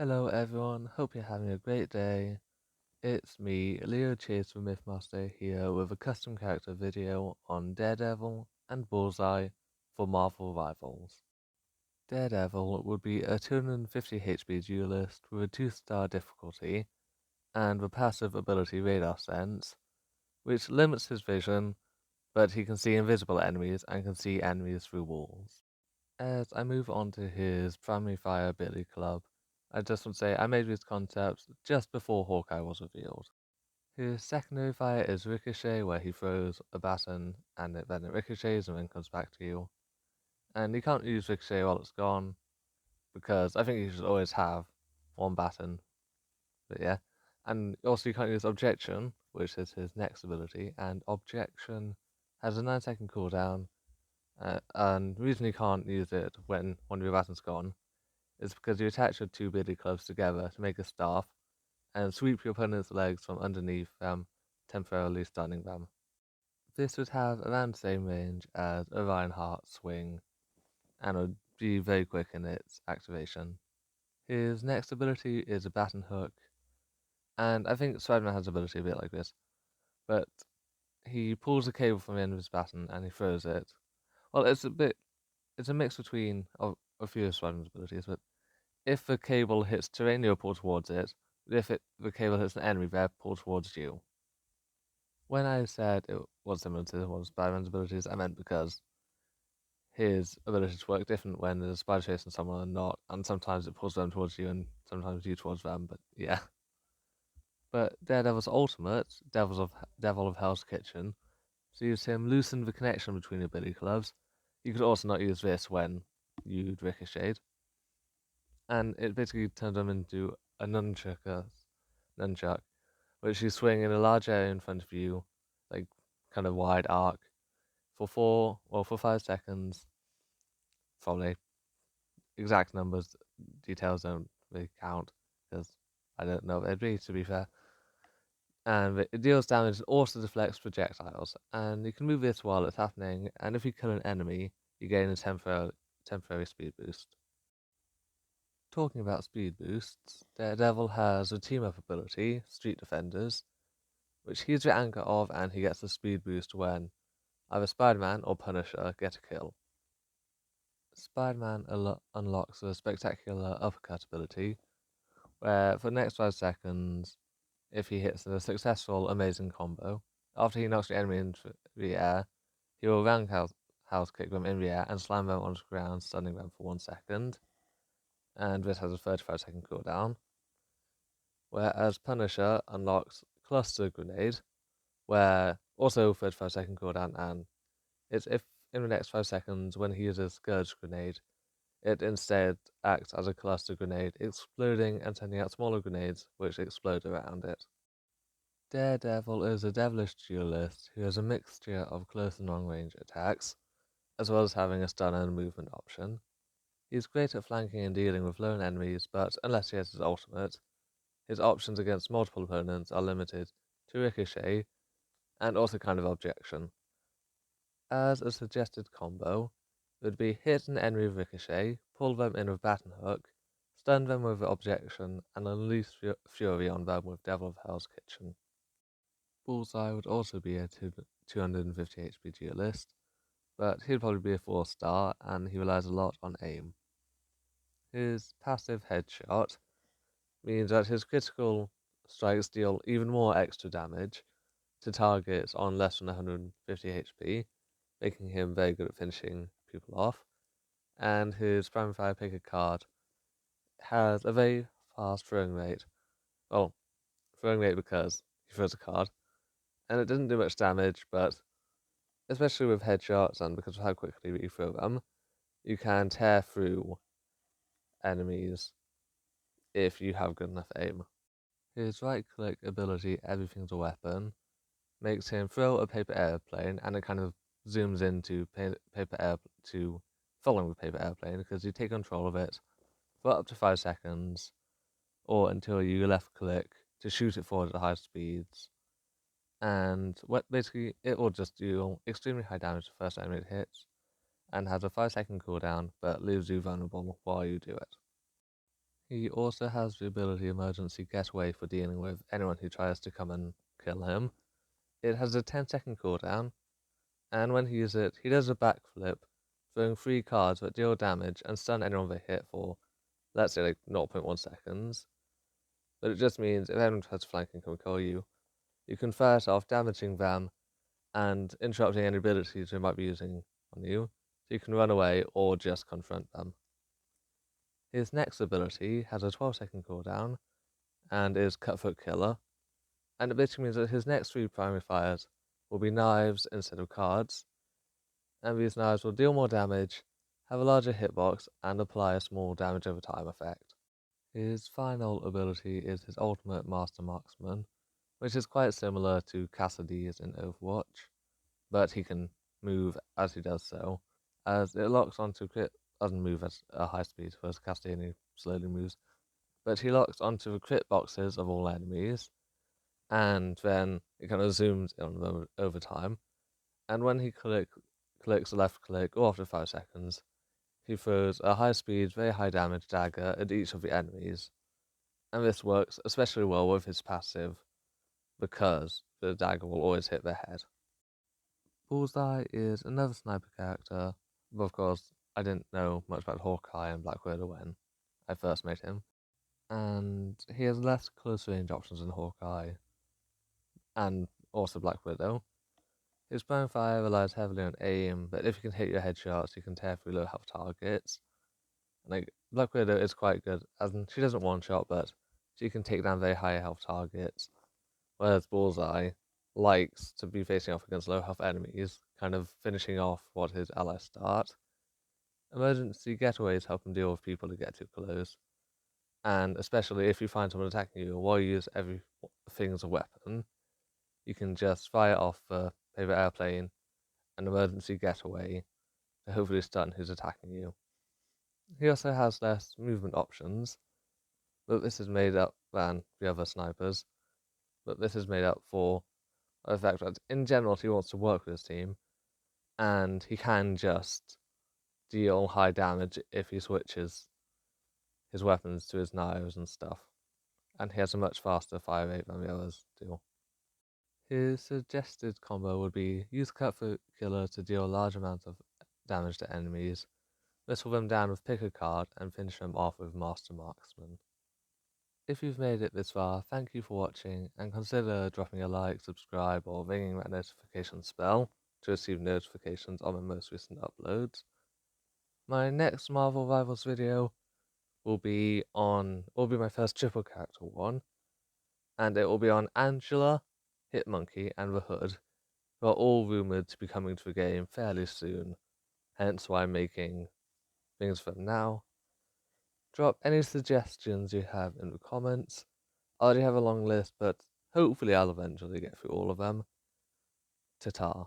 Hello everyone, hope you're having a great day. It's me, Leo Chase from Mythmaster here with a custom character video on Daredevil and Bullseye for Marvel Rivals. Daredevil would be a 250 HP duelist with a 2-star difficulty and the passive ability Radar Sense, which limits his vision, but he can see invisible enemies and can see enemies through walls. As I move on to his primary fire ability club, I just want to say I made these concepts just before Hawkeye was revealed. His secondary fire is Ricochet, where he throws a baton and then it ricochets and then comes back to you. And you can't use Ricochet while it's gone, because I think you should always have one baton. But yeah. And also you can't use Objection, which is his next ability, and Objection has a 9-second cooldown, and the reason you can't use it when one of your batons gone is because you attach your two billy clubs together to make a staff and sweep your opponent's legs from underneath them, temporarily stunning them. This would have around the same range as a Reinhardt swing and would be very quick in its activation. His next ability is a baton hook, and I think Spider-Man has an ability a bit like this, but he pulls a cable from the end of his baton and he throws it. Well, it's a mix between a few of Spider-Man's abilities, but if the cable hits terrain, you'll pull towards it. The cable hits an enemy, they'll pull towards you. When I said it was similar to one of Spider-Man's abilities, I meant because his abilities work different when there's a spider chasing someone and not, and sometimes it pulls them towards you and sometimes you towards them, but yeah. But Daredevil's ultimate, Devil of Hell's Kitchen, sees him loosen the connection between your billy clubs. You could also not use this when you'd ricocheted. And it basically turns them into a nunchuck, which you swing in a large area in front of you, like kind of wide arc, for 5 seconds, probably. Exact numbers, details don't really count, because I don't know what they'd be, to be fair. And it deals damage and also deflects projectiles, and you can move this while it's happening, and if you kill an enemy, you gain a temporary speed boost. Talking about speed boosts, Daredevil has a team-up ability, Street Defenders, which he's the anchor of, and he gets a speed boost when either Spider-Man or Punisher get a kill. Spider-Man unlocks a spectacular uppercut ability, where for the next 5 seconds, if he hits a successful amazing combo, after he knocks the enemy into the air, he will roundhouse kick them in the air and slam them onto the ground, stunning them for 1 second, and this has a 35-second cooldown. Whereas Punisher unlocks Cluster Grenade, where also 35-second cooldown, and it's if in the next 5 seconds when he uses Scourge Grenade, it instead acts as a cluster grenade, exploding and sending out smaller grenades which explode around it. Daredevil is a devilish duelist who has a mixture of close and long range attacks, as well as having a stun and movement option. He's great at flanking and dealing with lone enemies, but unless he has his ultimate, his options against multiple opponents are limited to Ricochet and also kind of Objection. As a suggested combo, it would be hit an enemy with Ricochet, pull them in with Baton Hook, stun them with Objection, and unleash Fury on them with Devil of Hell's Kitchen. Bullseye would also be a 250 HP duelist, but he'd probably be a 4-star, and he relies a lot on aim. His passive headshot means that his critical strikes deal even more extra damage to targets on less than 150 HP, making him very good at finishing people off. And his primary fire pick a card has a very fast throwing rate. Well, throwing rate because he throws a card, and it doesn't do much damage, but especially with headshots and because of how quickly you throw them, you can tear through enemies if you have good enough aim. His right click ability, Everything's a Weapon, makes him throw a paper airplane, and it kind of zooms into following the paper airplane because you take control of it for up to 5 seconds, or until you left click to shoot it forward at high speeds. And basically, it will just deal extremely high damage the first time it hits, and has a 5-second cooldown, but leaves you vulnerable while you do it. He also has the ability Emergency Getaway for dealing with anyone who tries to come and kill him. It has a 10-second cooldown, and when he uses it, he does a backflip, throwing 3 cards that deal damage and stun anyone they hit for, let's say, like 0.1 seconds. But it just means if anyone tries to flank and come kill you, you can fire it off, damaging them and interrupting any abilities they might be using on you, so you can run away or just confront them. His next ability has a 12-second cooldown and is Cutthroat Killer, and it basically means that his next 3 primary fires will be knives instead of cards, and these knives will deal more damage, have a larger hitbox, and apply a small damage over time effect. His final ability is his ultimate Master Marksman, which is quite similar to Cassidy's in Overwatch, but he can move as he does so, as it locks onto crit. Doesn't move at a high speed, whereas Cassidy slowly moves, but he locks onto the crit boxes of all enemies, and then it kind of zooms in on them over time. And when he clicks left click, or after 5 seconds, he throws a high speed, very high damage dagger at each of the enemies. And this works especially well with his passive, because the dagger will always hit their head. Bullseye is another sniper character, but of course, I didn't know much about Hawkeye and Black Widow when I first met him. And he has less close range options than Hawkeye, and also Black Widow. His prime fire relies heavily on aim, but if you can hit your headshots, you can tear through low health targets. Like, Black Widow is quite good, as in she doesn't one shot, but she can take down very high health targets. Whereas Bullseye likes to be facing off against low health enemies, kind of finishing off what his allies start. Emergency getaways help him deal with people who get too close, and especially if you find someone attacking you while you use everything as a weapon, you can just fire off the favorite airplane, an emergency getaway, to hopefully stun who's attacking you. He also has less movement options, but this is made up than the other snipers. But this is made up for the fact that in general he wants to work with his team, and he can just deal high damage if he switches his weapons to his knives and stuff. And he has a much faster fire rate than the others do. His suggested combo would be use Cutthroat Killer to deal a large amount of damage to enemies, whistle them down with pick a card, and finish them off with Master Marksman. If you've made it this far, thank you for watching, and consider dropping a like, subscribe, or ringing that notification bell to receive notifications on my most recent uploads. My next Marvel Rivals video will be my first triple character one, and it will be on Angela, Hitmonkey, and the Hood, who are all rumoured to be coming to the game fairly soon, hence why I'm making things for them now. Drop any suggestions you have in the comments. I already have a long list, but hopefully I'll eventually get through all of them. Ta-ta.